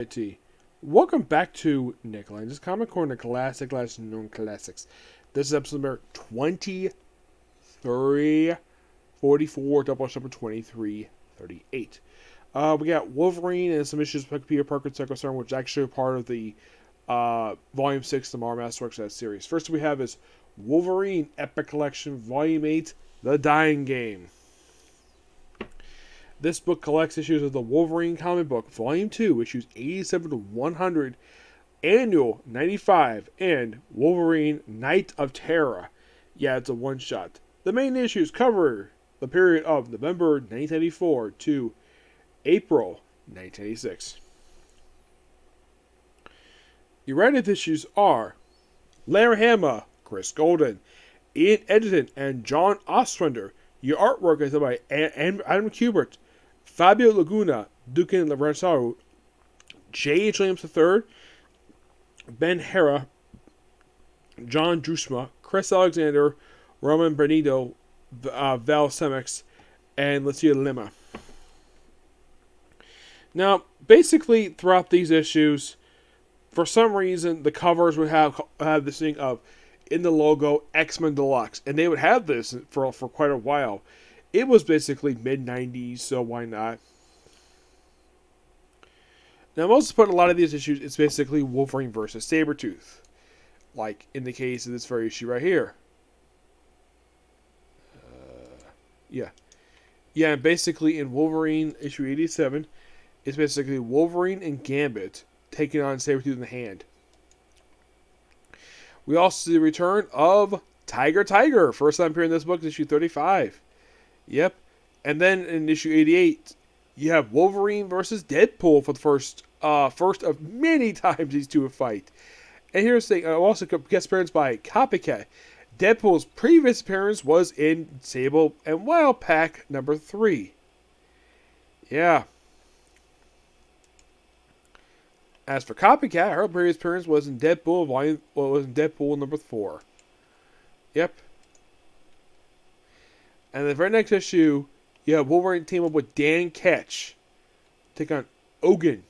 IT. Welcome back to Nick Lenz's Comic Corner, classic, last known classics. This is episode number 2344, Doubleshot number 2338. We got Wolverine and some issues with Peter Parker Psycho Storm, which is actually part of the Volume 6 of the Masterworks series. First we have is Wolverine Epic Collection, Volume 8, The Dying Game. This book collects issues of the Wolverine comic book, Volume 2, issues 87 to 100, Annual 95, and Wolverine Night of Terror. Yeah, it's a one-shot. The main issues cover the period of November 1994 to April 1986. The written issues are Larry Hama, Chris Golden, Ian Edgerton, and John Ostrander. Your artwork is done by Adam Kubert, Fabio Laguna, Dukin Lorenzo, J. James III, Ben Hera, John Drusma, Chris Alexander, Roman Benito, Val Semix, and Lucia Lima. Now, basically, throughout these issues, for some reason, the covers would have this thing of, in the logo, X-Men Deluxe. And they would have this for quite a while. It was basically mid-90s, so why not? Now, most put a lot of these issues, it's basically Wolverine versus Sabretooth. Like in the case of this very issue right here. Yeah, and basically in Wolverine issue 87, it's basically Wolverine and Gambit taking on Sabretooth in the hand. We also see the return of Tiger. First time appearing in this book is issue 35. Yep. And then in issue 88, you have Wolverine versus Deadpool for the first of many times these two would fight. And here's the thing, also guest appearance by Copycat. Deadpool's previous appearance was in Sable and Wild Pack number 3. Yeah. As for Copycat, her previous appearance was in Deadpool number 4. Yep. And the very next issue, you have Wolverine team up with Dan Ketch. Take on Ogun.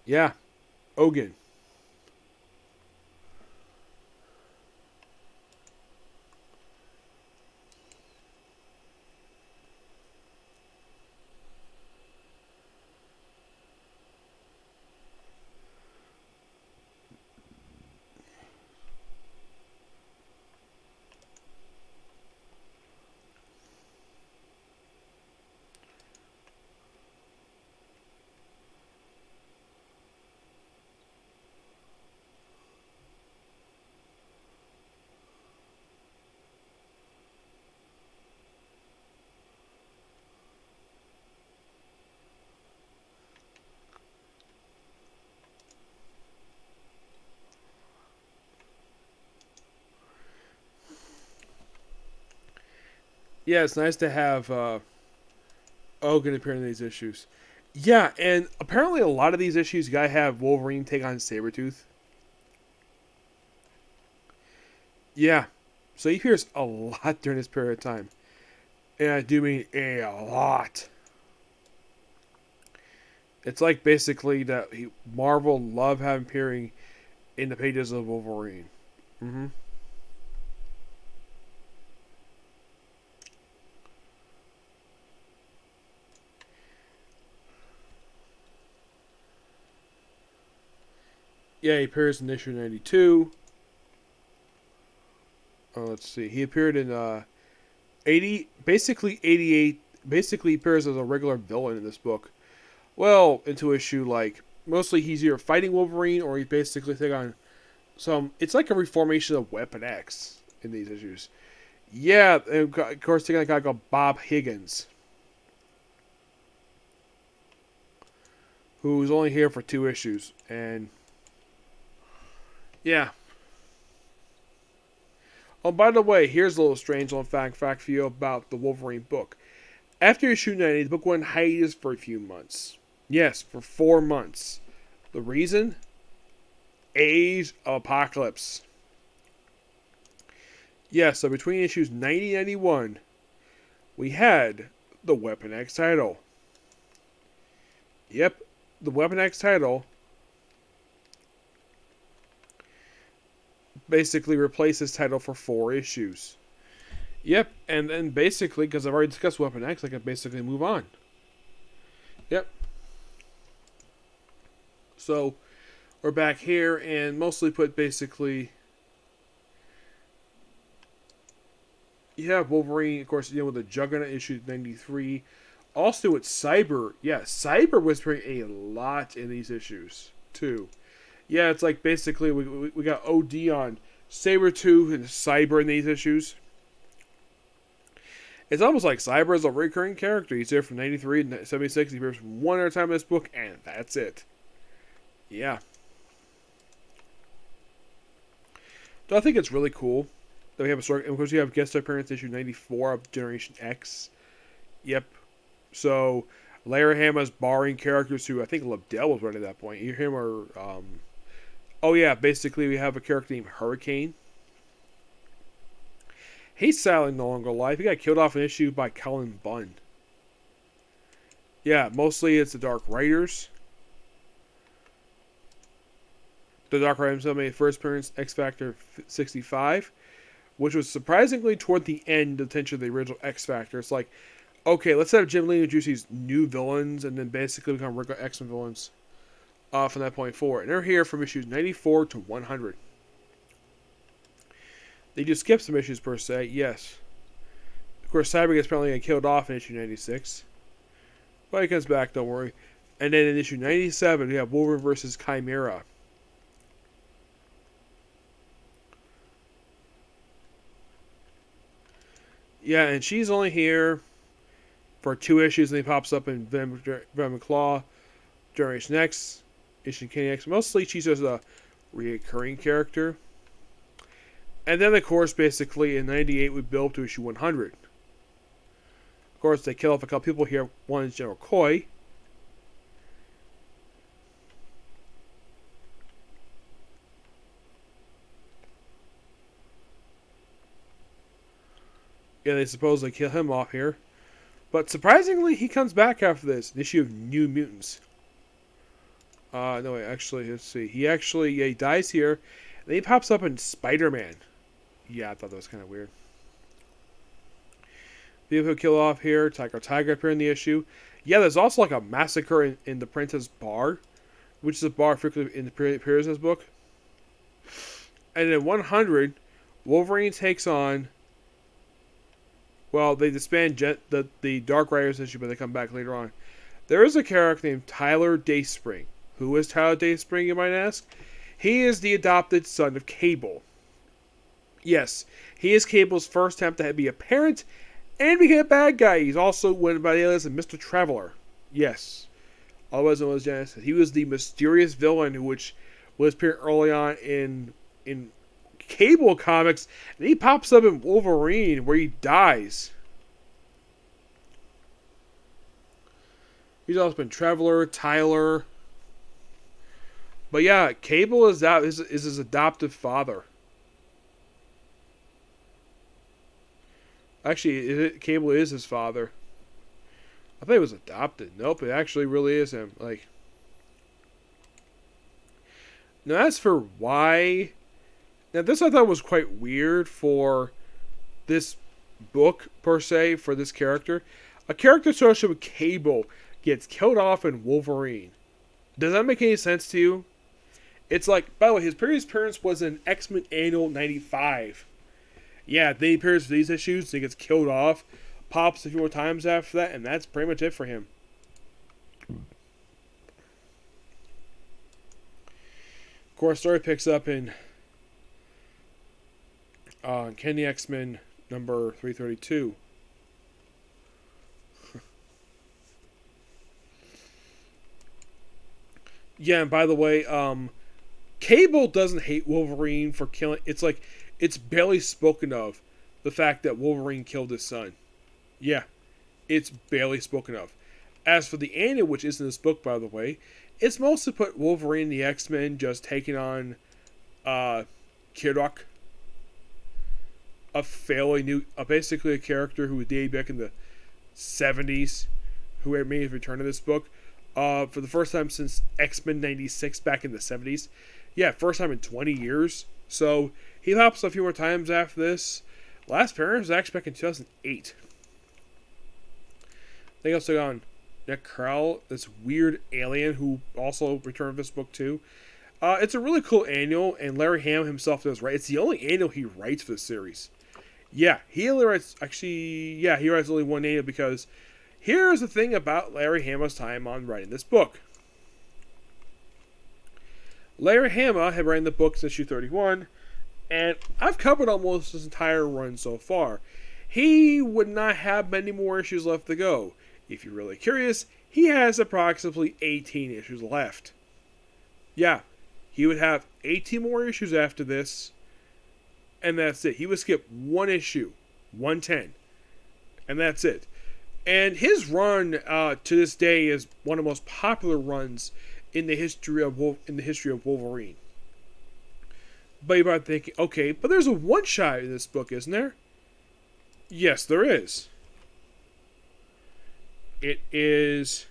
Yeah, Ogun. Yeah, it's nice to have Ogun appear in these issues. Yeah, and apparently a lot of these issues, you gotta have Wolverine take on Sabretooth. Yeah, so he appears a lot during this period of time. And I do mean a lot. It's like basically that Marvel love having appearing in the pages of Wolverine. Mm-hmm. Yeah, he appears in issue 92. Let's see. He appeared in 88. Basically, he appears as a regular villain in this book. Well, into issue like mostly he's either fighting Wolverine or he's basically taking on some. It's like a reformation of Weapon X in these issues. Yeah, and of course taking a guy called Bob Higgins, who's only here for 2 issues, and yeah. Oh, by the way, here's a little strange little fact for you about the Wolverine book. After issue 90, the book went hiatus for a few months. Yes, for 4 months. The reason? Age of Apocalypse. Yeah, so between issues 90 and 91, we had the Weapon X title. Yep, the Weapon X title basically replaced this title for 4 issues. Yep, and then basically, because I've already discussed Weapon X, I can basically move on. Yep. So, we're back here, and mostly put basically... You have Wolverine, of course, dealing with the Juggernaut issue 93. Also with Cyber. Yeah, Cyber was bringing a lot in these issues, too. Yeah, it's like basically we got OD on Sabretooth and Cyber in these issues. It's almost like Cyber is a recurring character. He's there from 93 to 76. He appears one at a time in this book, and that's it. Yeah. So I think it's really cool that we have a story. And of course, you have guest appearance issue 94 of Generation X. Yep. So, Larry Hama's barring characters who I think Lobdell was right at that point. Him or, oh yeah, basically we have a character named Hurricane. He's sadly no longer alive. He got killed off an issue by Cullen Bunn. Yeah, mostly it's the Dark Riders. The Dark Riders himself made first appearance X Factor 65, which was surprisingly toward the end of the tension of the original X Factor. It's like, okay, let's have Jim Lee introduce these new villains and then basically become regular X-Men villains from that point forward. And they're here from issues 94 to 100. They do skip some issues per se, yes. Of course, Cyber gets apparently killed off in issue 96. But he comes back, don't worry. And then in issue 97, we have Wolverine versus Chimera. Yeah, and she's only here for 2 issues, and he pops up in Venom Claw, Generation X, issue KX. Mostly, she's just a recurring character. And then, of course, basically, in 98, we build up to issue 100. Of course, they kill off a couple people here. One is General Coy. Yeah, they supposedly kill him off here. But surprisingly, he comes back after this. An issue of New Mutants. No, wait, actually, let's see. He he dies here. And then he pops up in Spider-Man. Yeah, I thought that was kind of weird. People who kill off here. Tiger appear in the issue. Yeah, there's also like a massacre in the Princess Bar, which is a bar frequently in the appears in this book. And in 100, Wolverine takes on... Well, they disband the Dark Riders issue, but they come back later on. There is a character named Tyler Dayspring. Who is Tyler Dayspring, you might ask? He is the adopted son of Cable. Yes, he is Cable's first attempt to be a parent and become a bad guy. He's also went by the alias of Mr. Traveler. Yes. Otherwise known as Genesis. He was the mysterious villain which was appearing early on in Cable comics, and he pops up in Wolverine where he dies. He's also been Traveler, Tyler. But yeah, Cable is his adoptive father. Actually, Cable is his father. I thought he was adopted. Nope, it actually really is him. Like, now as for why... Now this I thought was quite weird for this book, per se, for this character. A character associated with Cable gets killed off in Wolverine. Does that make any sense to you? It's like, by the way, his previous appearance was in X-Men Annual 95. Yeah, then he appears for these issues, he gets killed off, pops a few more times after that, and that's pretty much it for him. Of course, story picks up in Candy X-Men number 332. Yeah, and by the way, Cable doesn't hate Wolverine for killing... It's like, it's barely spoken of, the fact that Wolverine killed his son. Yeah, it's barely spoken of. As for the annual, which is in this book, by the way, it's mostly put Wolverine and the X-Men just taking on Kirok, a fairly new... basically a character who was dated back in the 70s, who made his return to this book. For the first time since X-Men 96 back in the 70s. Yeah, first time in 20 years. So he pops up a few more times after this. Last appearance was actually back in 2008. They also got on Nick Krell, this weird alien who also returned this book too. It's a really cool annual, and Larry Hama himself does write. It's the only annual he writes for the series. Yeah, he only writes. Actually, yeah, he writes only one annual because here's the thing about Larry Hama's time on writing this book. Larry Hama had written the book since issue 31, and I've covered almost his entire run so far. He would not have many more issues left to go. If you're really curious, he has approximately 18 issues left. Yeah, he would have 18 more issues after this, and that's it. He would skip one issue, 110, and that's it. And his run to this day is one of the most popular runs in the history of Wolverine. But you're about thinking, okay, but there's a one-shot in this book, isn't there? Yes, there is. It is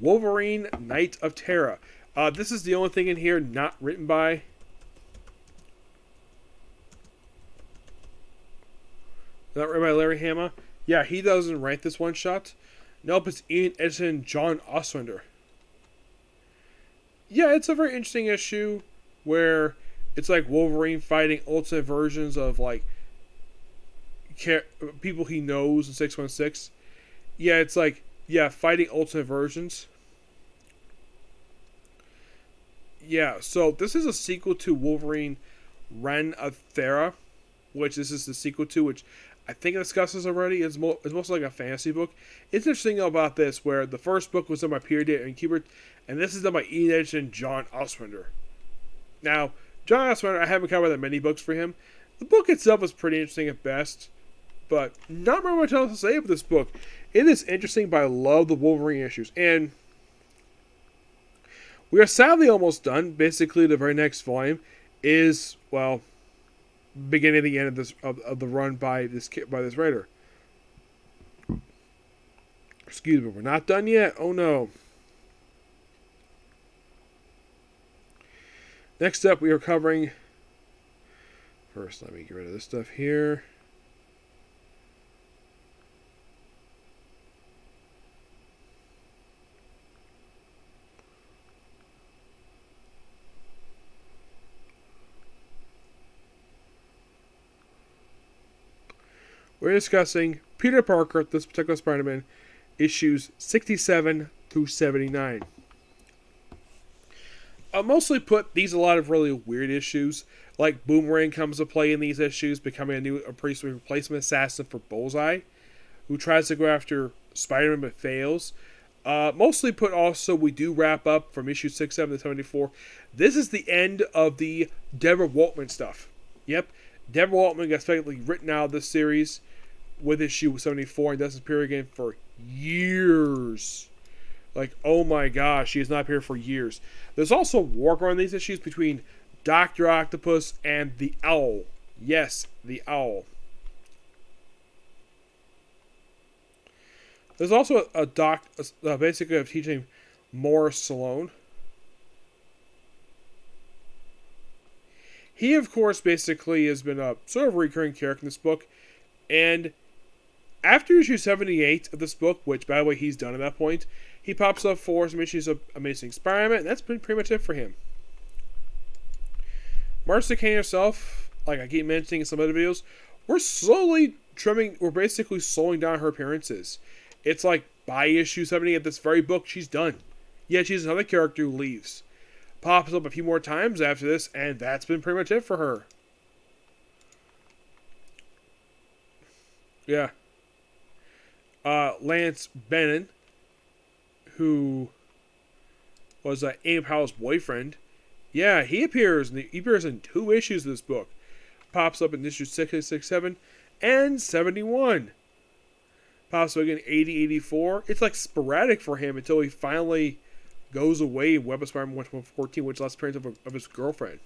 Wolverine, Knight of Terra. This is the only thing in here not written by Larry Hama. Yeah, he doesn't write this one shot. Nope, it's Ian Edison and John Ostrander. Yeah, it's a very interesting issue where it's like Wolverine fighting alternate versions of like people he knows in 616. Yeah, it's like, yeah, fighting alternate versions. Yeah, so this is a sequel to Wolverine Reign of Terra, which this is the sequel to, which I think I discussed this already. It's mostly like a fantasy book. It's interesting about this, where the first book was done by Peter David and Kubert, and this is done by Ian Edison and John Ostrander. Now, John Ostrander, I haven't covered that many books for him. The book itself is pretty interesting at best, but not very much else to say about this book. It is interesting, but I love the Wolverine issues. And we are sadly almost done. Basically, the very next volume is, well, beginning of the end of this of the run by this writer. Excuse me, we're not done yet. Oh no. Next up, we are covering. First, let me get rid of this stuff here. We're discussing Peter Parker, this particular Spider-Man, issues 67 through 79. I'll mostly put these a lot of really weird issues, like Boomerang comes to play in these issues, becoming a replacement assassin for Bullseye, who tries to go after Spider-Man but fails. Mostly put also, we do wrap up from issue 67 to 74. This is the end of the Deborah Waltman stuff. Yep, Deborah Waltman gets effectively written out of this series with issue 74 and doesn't appear again for years. Like, oh my gosh, she has not appeared for years. There's also war going on these issues between Dr. Octopus and the Owl. Yes, the Owl. There's also basically a teaching Morris Sloan. He, of course, basically has been a sort of recurring character in this book. And after issue 78 of this book, which, by the way, he's done at that point, he pops up for some issues of Amazing Spider-Man, and that's been pretty much it for him. Marcia Kane herself, like I keep mentioning in some other videos, we're basically slowing down her appearances. It's like, by issue 70 of this very book, she's done. Yet she's another character who leaves. Pops up a few more times after this, and that's been pretty much it for her. Yeah. Lance Bannon, who was Amy Powell's boyfriend. Yeah, he appears in 2 issues of this book. Pops up in issues 67 and 71. Pops up again 80, 84. It's like sporadic for him until he finally goes away in Web of Spider-Man 114, which is the last appearance of his girlfriend.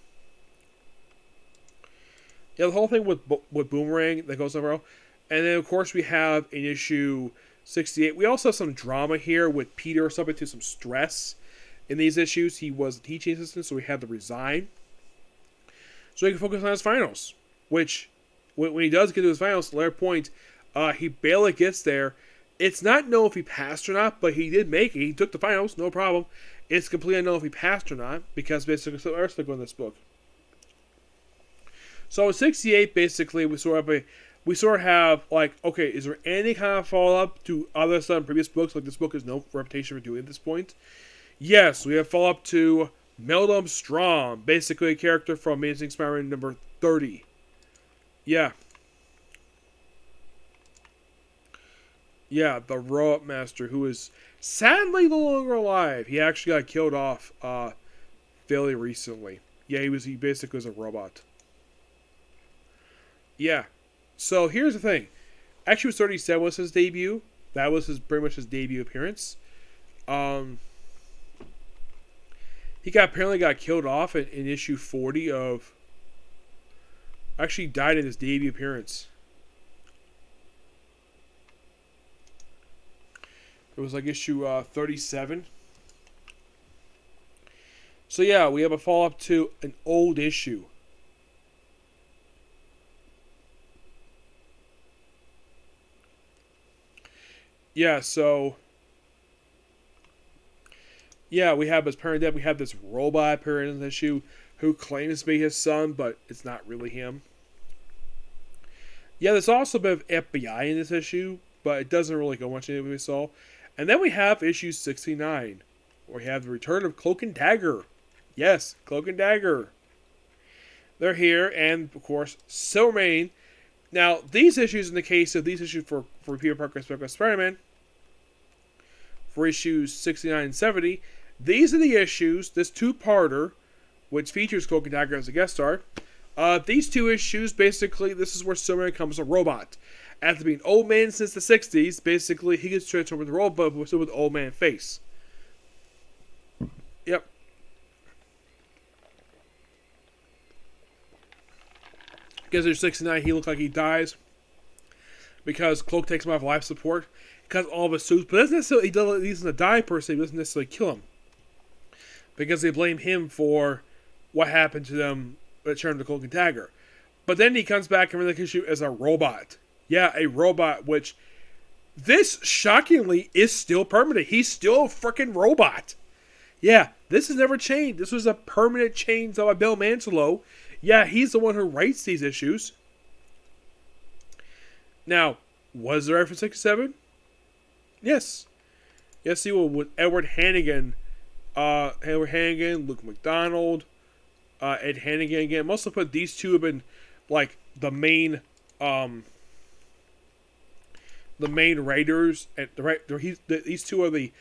Yeah, the whole thing with Boomerang that goes over. And then, of course, we have in issue 68. We also have some drama here with Peter subject to some stress in these issues. He was a teaching assistant, so he had to resign so he can focus on his finals. Which, when he does get to his finals, to their point, he barely gets there. It's not known if he passed or not, but he did make it. He took the finals, no problem. It's completely unknown if he passed or not, because basically so else in this book. So in 68, basically, we sort of have, like, okay, is there any kind of follow-up to other stuff in previous books? Like, this book has no reputation for doing at this point. Yes, we have follow-up to Meldum Strom, basically a character from Amazing Spider-Man number 30. Yeah. Yeah, the Robot Master, who is sadly no longer alive. He actually got killed off fairly recently. Yeah, he basically was a robot. Yeah. So here's the thing. Actually, 37 was his debut. That was pretty much his debut appearance. He apparently got killed off in issue 40 of. Actually, died in his debut appearance. It was like issue 37. So yeah, we have a follow-up to an old issue. Yeah, so yeah, we have his parent dead. We have this robot appearing in this issue who claims to be his son, but it's not really him. Yeah, there's also a bit of FBI in this issue, but it doesn't really go much into what we saw. And then we have issue 69, where we have the return of Cloak and Dagger. Yes, Cloak and Dagger. They're here, and of course, Silvermane. Now, these issues, in the case of these issues for Peter Parker's Spider-Man, for issues 69 and 70, these are the issues, this two-parter, which features Cloak and Dagger as a guest star. These two issues, basically, this is where Silvermane becomes a robot. After being old man since the 60s, basically, he gets transformed with a robot, but still with old man face. Yep. Because there's 69, he looks like he dies. Because Cloak takes him off life support. Because all of his suits. But doesn't necessarily, he doesn't die per se, he doesn't necessarily kill him. Because they blame him for what happened to them when it turned to Cloak and Dagger. But then he comes back and really issue as a robot. Yeah, a robot, which this, shockingly, is still permanent. He's still a freaking robot. Yeah, this has never changed. This was a permanent change by Bill Mantlo. Yeah, he's the one who writes these issues. Now, was there for 67? Yes. Yes, he will with Edward Hannigan. Luke McDonald, Ed Hannigan again. Most of put these two have been like the main writers, and these two are the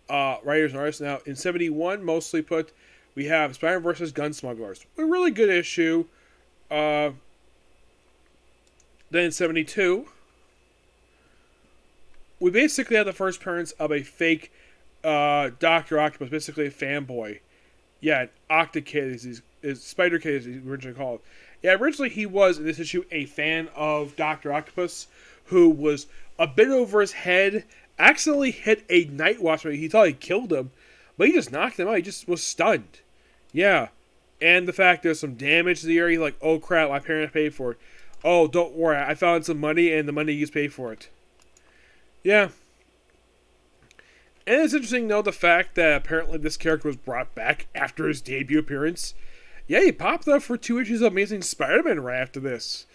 writers and artists. Now in 71, mostly put we have Spider-Man vs. Gunsmugglers, a really good issue. Then in 72, we basically have the first appearance of a fake Dr. Octopus, basically a fanboy. Yeah, an Octokid is Spider Kid as he's originally called. Yeah, originally he was in this issue a fan of Dr. Octopus, who was a bit over his head, accidentally hit a Night Watchman. He thought he killed him, but he just knocked him out. He just was stunned. Yeah, and the fact there's some damage to the area, like, oh crap, my parents paid for it. Oh, don't worry, I found some money, and the money you paid for it. Yeah. And it's interesting, though, the fact that apparently this character was brought back after his debut appearance. Yeah, he popped up for 2 issues of Amazing Spider-Man right after this.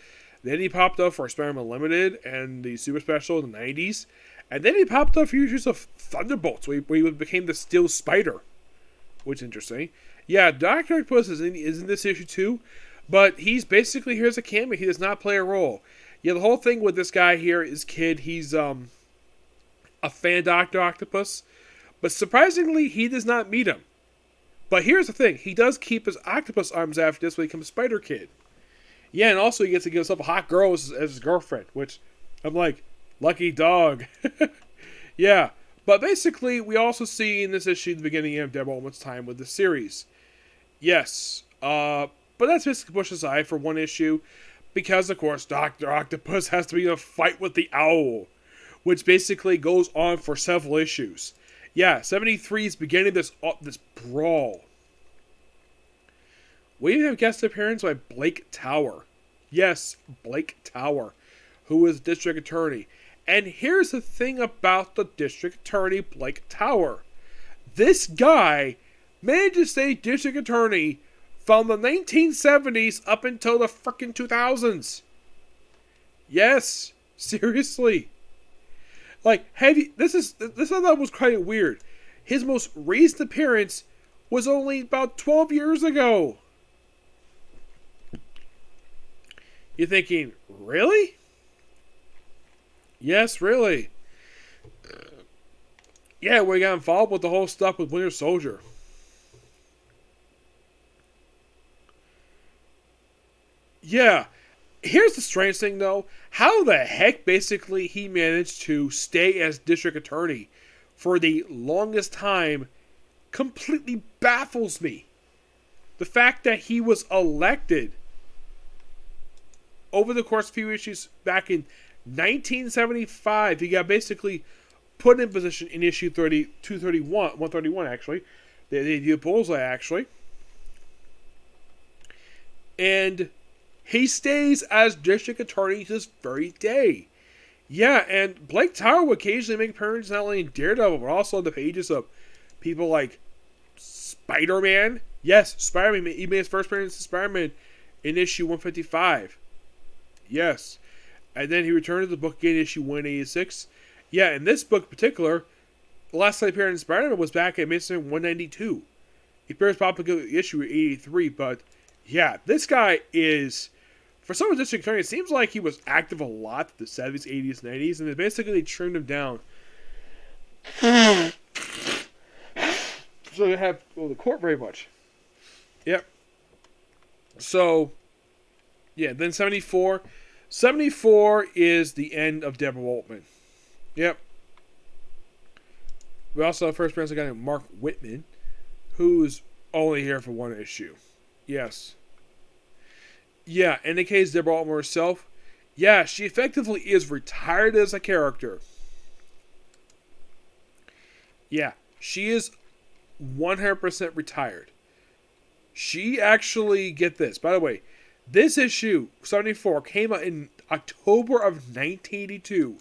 Then he popped up for Spider-Man Limited and the Super Special in the 90s. And then he popped up for issues of Thunderbolts, where he became the Steel Spider. Which is interesting. Yeah, Dr. Octopus is in this issue too. But he's basically here as a cameo. He does not play a role. Yeah, the whole thing with this guy here is Kid. He's a fan of Dr. Octopus. But surprisingly, he does not meet him. But here's the thing. He does keep his octopus arms after this when he becomes Spider Kid. Yeah, and also he gets to give himself a hot girl as his girlfriend. Which, I'm like, lucky dog. Yeah. But basically, we also see in this issue the beginning of Deborah Ullman's time with the series. Yes. But that's basically pushed aside for one issue. Because, of course, Dr. Octopus has to be in a fight with the owl. which basically goes on for several issues. Yeah, 73 is beginning this brawl. We even have guest appearance by Blake Tower. Yes, Blake Tower, who is district attorney. And here's the thing about the district attorney, Blake Tower. This guy managed to stay district attorney from the 1970s up until the frickin' 2000s. Yes, seriously. Like, this I thought was quite weird. His most recent appearance was only about 12 years ago. You're thinking, really? Yes, really. Yeah, we got involved with the whole stuff with Winter Soldier. Yeah. Here's the strange thing, though. How the heck, basically, he managed to stay as district attorney for the longest time completely baffles me. The fact that he was elected over the course of a few issues back in 1975, he got basically put in position in issue 131 actually. They did Bullseye, actually. And he stays as district attorney to this very day. Yeah, and Blake Tower would occasionally make appearances not only in Daredevil, but also on the pages of people like Spider-Man. Yes, Spider-Man. He made his first appearance in Spider-Man in issue 155. Yes. And then he returned to the book again in issue 186. Yeah, in this book in particular, the last time he appeared in Spider-Man was back at Mason 192. He appears probably issue 83, but yeah, this guy is, for someone district attorney, it seems like he was active a lot in the 70s, 80s, 90s, and basically they trimmed him down. So they have the court very much. Yep. So, yeah, then 74. 74 is the end of Deborah Waltman. Yep. We also have first appearance of a guy named Mark Whitman, who's only here for one issue. Yes. Yeah, in the case of Deborah Altman herself, yeah, she effectively is retired as a character. Yeah, she is 100% retired. She actually, get this, by the way, this issue, 74, came out in October of 1982.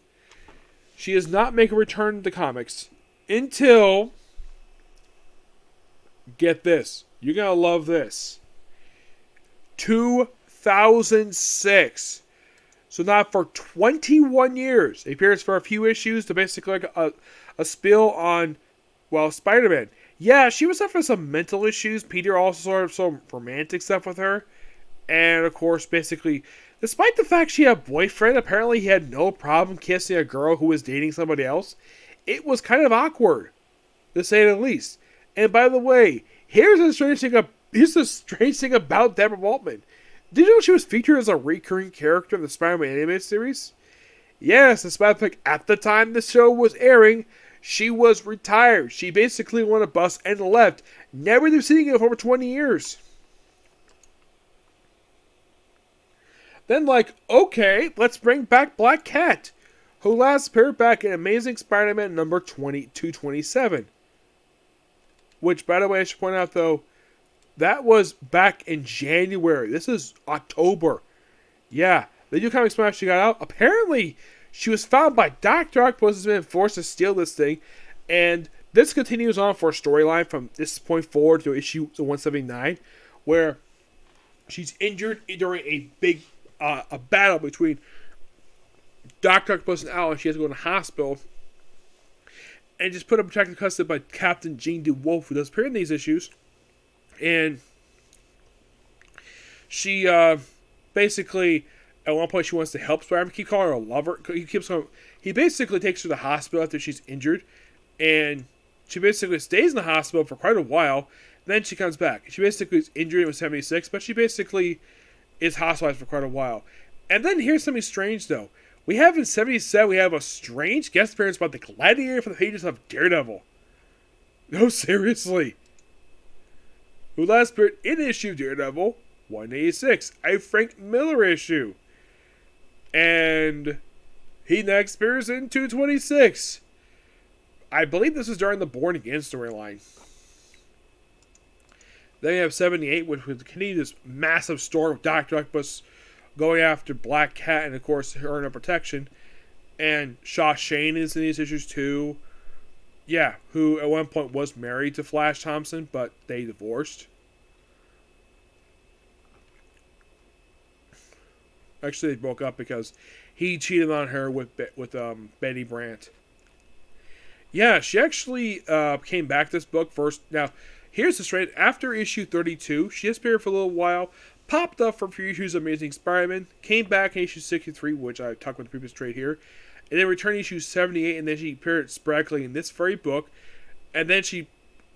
She does not make a return to the comics until, get this, you're going to love this, 2006. So now for 21 years, it appears for a few issues to basically like a spill on, well, Spider-Man. Yeah, she was suffering some mental issues. Peter also sort of some romantic stuff with her. And, of course, basically, despite the fact she had a boyfriend, apparently he had no problem kissing a girl who was dating somebody else. It was kind of awkward, to say the least. And, by the way, here's the strange thing about Deborah Waltman. Did you know she was featured as a recurring character in the Spider-Man animated series? Yes, despite the fact at the time the show was airing, she was retired. She basically won a bus and left, never even seeing it for over 20 years. Then, okay, let's bring back Black Cat, who last appeared back in Amazing Spider-Man number 227. Which, by the way, I should point out, though, that was back in January. This is October. Yeah, the new comic smash she got out. Apparently, she was found by Dr. Octopus has been forced to steal this thing. And this continues on for a storyline from this point forward to issue 179, where she's injured during a big a battle between Dr. Octopus and Al, and she has to go to the hospital and just put in protective custody by Captain Jean DeWolf, who does appear in these issues. And she basically, at one point, she wants to help Spider-Man. Keep calling her a lover. He basically takes her to the hospital after she's injured, and she basically stays in the hospital for quite a while. Then she comes back. She basically is injured in 76, but she basically is hospitalized for quite a while. And then here's something strange, though. We have in 77, we have a strange guest appearance about the Gladiator from the pages of Daredevil. No, seriously. Who last appeared in issue Daredevil 186, a Frank Miller issue. And He next appears in 226. I believe this is during the Born Again storyline. Then you have 78, which would continue this massive story with Dr. Octopus going after Black Cat and, of course, her Earn of Protection. And Shaw Shane is in these issues too. Yeah, who at one point was married to Flash Thompson, but they divorced. Actually, they broke up because he cheated on her with Betty Brant. Yeah, she actually came back this book first. Now, here's the straight. After issue 32, she disappeared for a little while, popped up for a few issues of Amazing Spider-Man, came back in issue 63, which I talked about the previous trade here, and then returned issue 78, and then she appeared sporadically in this very book, and then she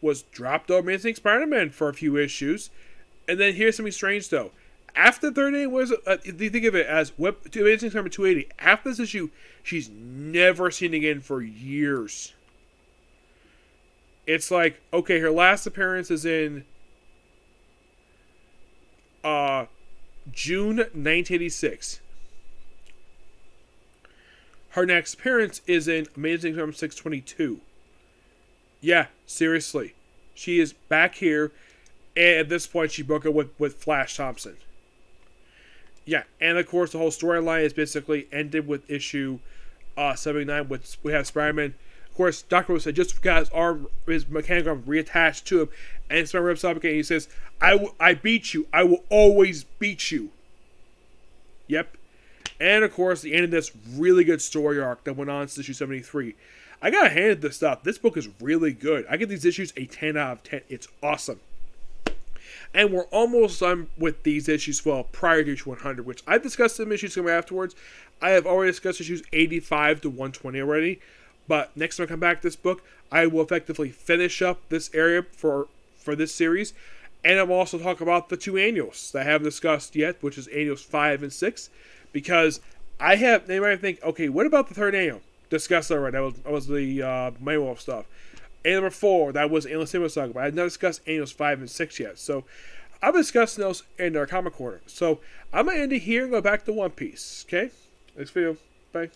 was dropped on Amazing Spider-Man for a few issues, and then here's something strange though. After 38 was, you think of it as Amazing Spider-Man 280, after this issue, she's never seen again for years. It's like, okay, her last appearance is in June 1986. Her next appearance is in Amazing Spider-Man 622. Yeah, seriously. She is back here, and at this point, she broke up with Flash Thompson. Yeah, and of course, the whole storyline is basically ended with issue 79, which we have Spider-Man. Of course, Dr. Rose said just got his mechanical arm reattached to him, and Spider-Man rips up again, and he says, I beat you. I will always beat you. Yep. And of course, the end of this really good story arc that went on since issue 73. I gotta hand it this stuff. This book is really good. I give these issues a 10 out of 10. It's awesome. And we're almost done with these issues, well, prior to issue 100, which I've discussed some issues coming afterwards. I have already discussed issues 85 to 120 already. But next time I come back to this book, I will effectively finish up this area for this series. And I'll also talk about the two annuals that I haven't discussed yet, which is annuals 5 and 6. Because they might think, okay, what about the third annual? Discussed already. That was the Manual stuff. And number 4, that was Endless Saga, but I have not discussed annuals 5 and 6 yet. So I'll be discussing those in our comic corner. So I'm going to end it here and go back to One Piece. Okay? Next video. Bye.